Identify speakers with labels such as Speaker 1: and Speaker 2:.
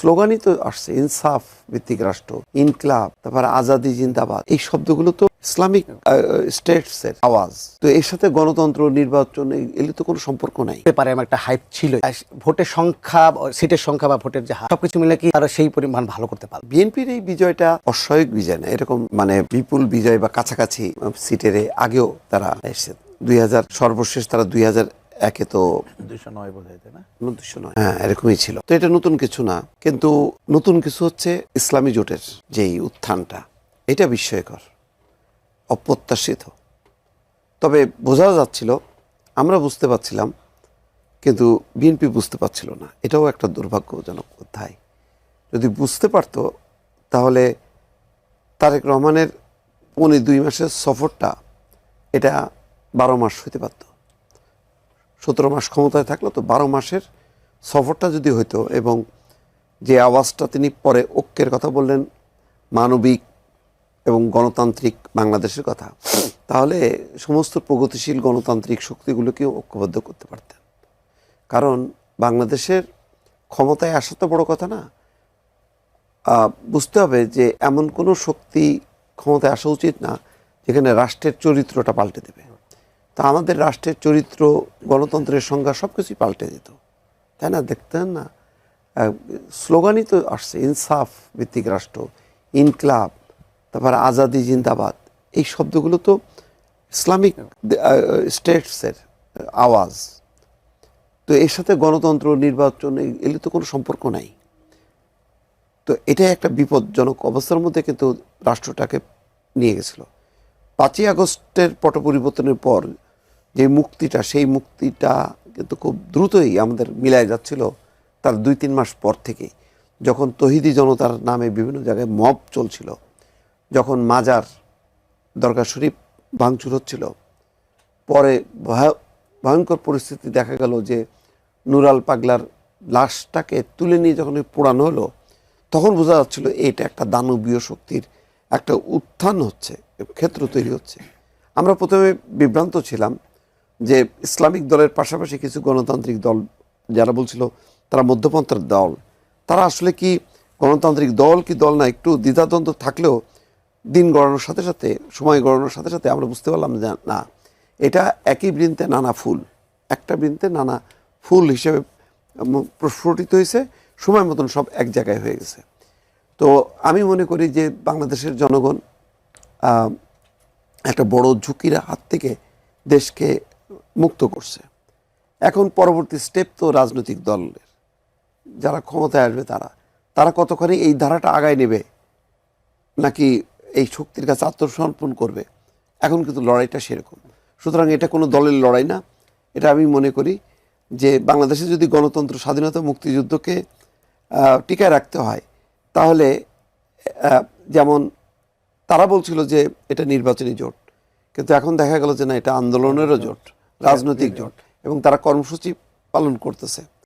Speaker 1: স্লোগানই তো আসছে ইনসাফ ভিত্তিক রাষ্ট্র, ইনকলাব, তারপরে আজাদি জিন্দাবাদ। এই শব্দগুলো তো ইসলামিক স্টেটস এর আওয়াজ। তো এর সাথে গণতন্ত্র, নির্বাচন এগুলো তো কোনো সম্পর্ক নাই।
Speaker 2: ব্যাপারে আমার একটা হাইপ ছিল, ভোটের সংখ্যা, সিটের সংখ্যা বা ভোটের যে হার সবকিছু মিলে কি তারা সেই পরিমাণ ভালো করতে পারবে।
Speaker 1: বিএনপির এই বিজয়টা অস্বাভাবিক বিজয় না, এরকম মানে বিপুল বিজয় বা কাছাকাছি সিটের আগেও তারা এসেছে। 2000 সর্বশেষ তারা 2001-এ তো
Speaker 2: 209 বোধহয়, তাই না?
Speaker 1: 209, হ্যাঁ এরকমই ছিল। তো এটা নতুন কিছু না, কিন্তু নতুন কিছু হচ্ছে ইসলামী জোটের যেই উত্থানটা, এটা বিস্ময়কর, অপ্রত্যাশিত। তবে বোঝা যাচ্ছিল, আমরা বুঝতে পারছিলাম, কিন্তু বিএনপি বুঝতে পারছিল না। এটাও একটা দুর্ভাগ্যজনক অধ্যায়। যদি বুঝতে পারতো তাহলে তারেক রহমানের 2 মাসের সফরটা এটা 12 মাস হইতে পারত। 17 মাস ক্ষমতায় থাকলো, তো 12 মাসের সফরটা যদি হইতো, এবং যে আওয়াজটা তিনি পরে ঐক্যের কথা বললেন, মানবিক এবং গণতান্ত্রিক বাংলাদেশের কথা, তাহলে সমস্ত প্রগতিশীল গণতান্ত্রিক শক্তিগুলোকেও ঐক্যবদ্ধ করতে পারতেন। কারণ বাংলাদেশের ক্ষমতায় আসা তো বড় কথা না, বুঝতে হবে যে এমন কোনো শক্তি ক্ষমতায় আসা উচিত না যেখানে রাষ্ট্রের চরিত্রটা পাল্টে দেবে। তা আমাদের রাষ্ট্রের চরিত্র, গণতন্ত্রের সংজ্ঞা সব কিছুই পাল্টে দিত, তাই না? দেখতেন না, স্লোগানই তো আসছে ইনসাফ ভিত্তিক রাষ্ট্র, ইনকলাব, তারপরে আজাদি জিন্দাবাদ। এই শব্দগুলো তো ইসলামিক স্টেটসের আওয়াজ। তো এর সাথে গণতন্ত্র, নির্বাচন এগুলো তো কোনো সম্পর্ক নাই। তো এটাই একটা বিপজ্জনক অবস্থার মধ্যে কিন্তু রাষ্ট্রটাকে নিয়ে গেছিল। 5ই আগস্টের পট পরিবর্তনের পর যে মুক্তিটা, সেই মুক্তিটা কিন্তু খুব দ্রুতই আমাদের মিলায় যাচ্ছিল তার 2-3 মাস পর থেকেই, যখন তৌহিদি জনতার নামে বিভিন্ন জায়গায় মব চলছিল, যখন মাজার, দরগা শরীফ ভাঙচুর হচ্ছিল। পরে ভয়ঙ্কর পরিস্থিতি দেখা গেল যে নুরাল পাগলার লাশটাকে তুলে নিয়ে যখন পোড়ানো হলো, তখন বোঝা যাচ্ছিল এটা একটা দানবীয় শক্তির একটা উত্থান হচ্ছে, ক্ষেত্র তৈরি হচ্ছে। আমরা প্রথমে বিভ্রান্ত ছিলাম যে ইসলামিক দলের পাশাপাশি কিছু গণতান্ত্রিক দল যারা বলছিল তারা মধ্যপন্থার দল, তারা আসলে কি গণতান্ত্রিক দল কি দল না, একটু দ্বিধাদ্বন্দ্ব থাকলেও দিন গড়ানোর সাথে সাথে, সময় গড়ানোর সাথে সাথে আমরা বুঝতে পারলাম যে না, এটা একই বৃন্তে নানা ফুল, একটা বৃন্তে নানা ফুল হিসেবে প্রস্ফুটিত হয়েছে, সময় মতন সব এক জায়গায় হয়ে গেছে। তো আমি মনে করি যে বাংলাদেশের জনগণ একটা বড় ঝুঁকির হাত থেকে দেশকে মুক্ত করছে। এখন পরবর্তী স্টেপ তো রাজনৈতিক দলের, যারা ক্ষমতায় আসবে তারা কতখানি এই ধারাটা আগায় নেবে, নাকি এই শক্তির কাছে আত্মসমর্পণ করবে। এখন কিন্তু লড়াইটা সেরকম। সুতরাং এটা কোনো দলের লড়াই না, এটা আমি মনে করি যে বাংলাদেশে যদি গণতন্ত্র, স্বাধীনতা, মুক্তিযুদ্ধকে টিকায় রাখতে হয়, তাহলে যেমন তারা বলছিল যে এটা নির্বাচনী জোট, কিন্তু এখন দেখা গেল যে না, এটা আন্দোলনেরও জোট, রাজনৈতিক জোট, এবং তারা কর্মসূচি পালন করতেছে।